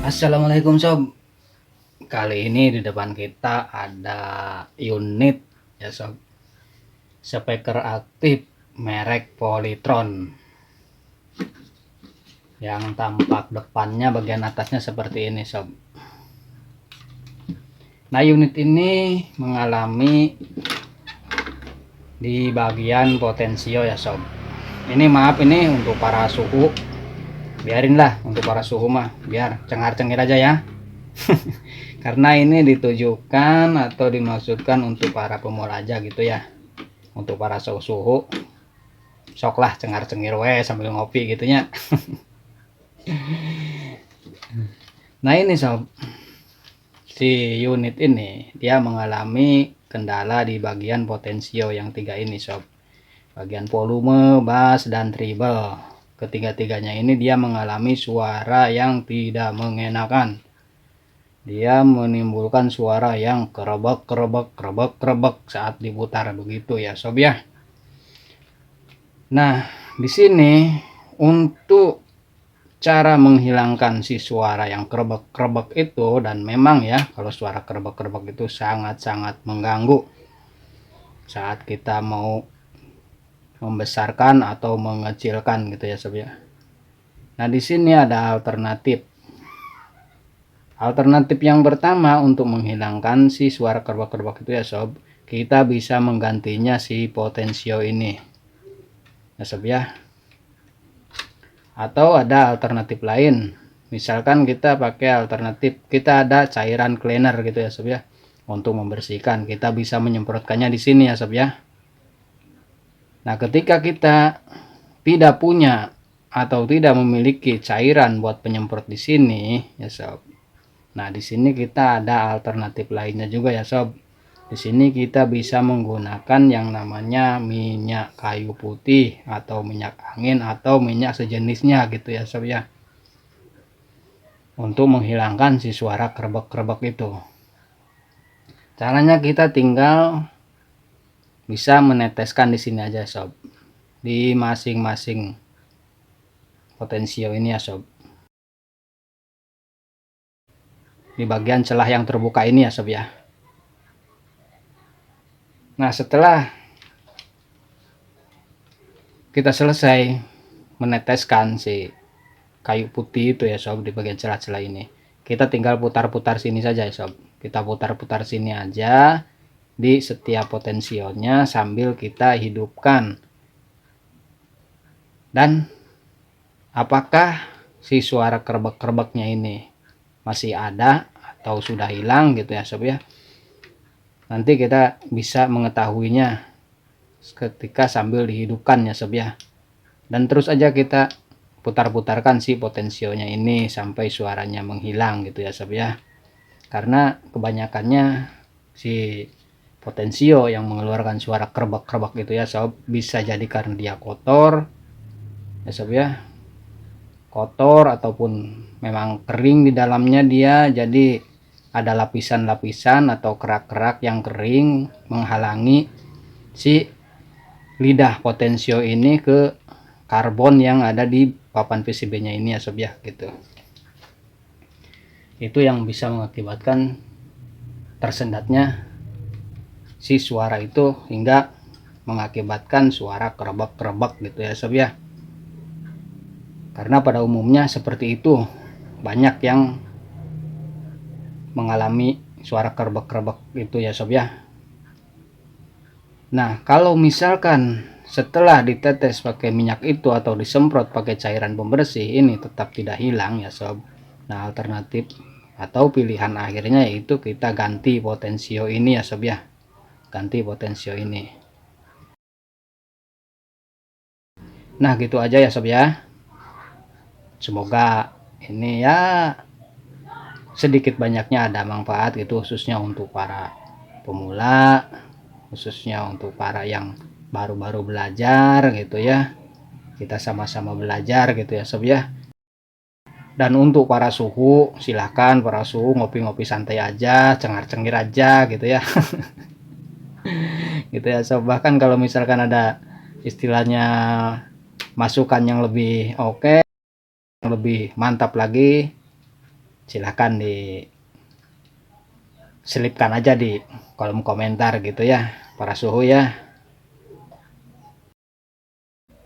Assalamualaikum sob. Kali ini di depan kita ada unit ya sob, speaker aktif merek Polytron yang tampak depannya bagian atasnya seperti ini sob. Nah, unit ini mengalami di bagian potensio ya sob. Ini maaf, ini untuk para suhu, biarinlah untuk para suhu mah biar cengar-cengir aja ya. Karena ini ditujukan atau dimaksudkan untuk para pemula aja gitu ya, untuk para suhu sok lah cengar-cengir we sambil ngopi gitunya. Nah ini sob, si unit ini dia mengalami kendala di bagian potensio yang tiga ini sob, bagian volume, bass, dan treble. Ketiga-tiganya ini dia mengalami suara yang tidak mengenakan. Dia menimbulkan suara yang kerebek saat diputar begitu ya sob ya. Nah, di sini untuk cara menghilangkan si suara yang kerebek itu, dan memang ya kalau suara kerebek itu sangat-sangat mengganggu saat kita mau membesarkan atau mengecilkan gitu ya sob ya. Nah, di sini ada alternatif. Alternatif yang pertama untuk menghilangkan si suara kerebek itu ya sob, kita bisa menggantinya si potensio ini ya sob ya. Atau ada alternatif lain, misalkan kita pakai alternatif, kita ada cairan cleaner gitu ya sob ya, untuk membersihkan. Kita bisa menyemprotkannya di sini ya sob ya. Nah, ketika kita tidak punya atau tidak memiliki cairan buat penyemprot di sini ya sob, nah di sini kita ada alternatif lainnya juga ya sob. Di sini kita bisa menggunakan yang namanya minyak kayu putih atau minyak angin atau minyak sejenisnya gitu ya sob ya, untuk menghilangkan si suara kerebek itu. Caranya kita tinggal bisa meneteskan di sini aja sob, di masing-masing potensio ini ya sob, di bagian celah yang terbuka ini ya sob ya. Nah, setelah kita selesai meneteskan si kayu putih itu ya sob di bagian celah-celah ini, kita tinggal putar-putar sini saja ya sob. Kita putar-putar sini aja di setiap potensionya sambil kita hidupkan. Dan apakah si suara kerebek-kerebeknya ini masih ada atau sudah hilang gitu ya sob ya, nanti kita bisa mengetahuinya ketika sambil dihidupkan ya sob ya. Dan terus aja kita putar-putarkan si potensionya ini sampai suaranya menghilang gitu ya sob ya. Karena kebanyakannya si potensio yang mengeluarkan suara kerebek gitu ya sob, bisa jadi karena dia kotor ya sob ya, kotor ataupun memang kering di dalamnya, dia jadi ada lapisan-lapisan atau kerak-kerak yang kering menghalangi si lidah potensio ini ke karbon yang ada di papan PCB-nya ini ya sob ya gitu. Itu yang bisa mengakibatkan tersendatnya si suara itu hingga mengakibatkan suara kerebek gitu ya sob ya. Karena pada umumnya seperti itu, banyak yang mengalami suara kerebek itu ya sob ya. Nah, kalau misalkan setelah ditetes pakai minyak itu atau disemprot pakai cairan pembersih ini tetap tidak hilang ya sob, nah alternatif atau pilihan akhirnya yaitu kita ganti potensio ini ya sob ya, ganti potensio ini. Nah, gitu aja ya sob ya. Semoga ini ya sedikit banyaknya ada manfaat gitu, khususnya untuk para pemula, khususnya untuk para yang baru-baru belajar gitu ya. Kita sama-sama belajar gitu ya sob ya. Dan untuk para suhu, silahkan para suhu ngopi-ngopi santai aja, cengar-cengir aja gitu ya. Gitu ya sob. Bahkan kalau misalkan ada istilahnya masukan yang lebih oke, yang lebih mantap lagi, silahkan diselipkan aja di kolom komentar gitu ya para suhu ya.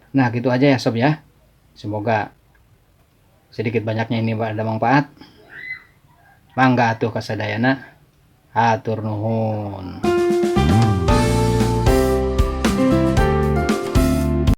Nah gitu aja ya sob ya, semoga sedikit banyaknya ini ada manfaat. Mangga atuh kasadayana, hatur nuhun.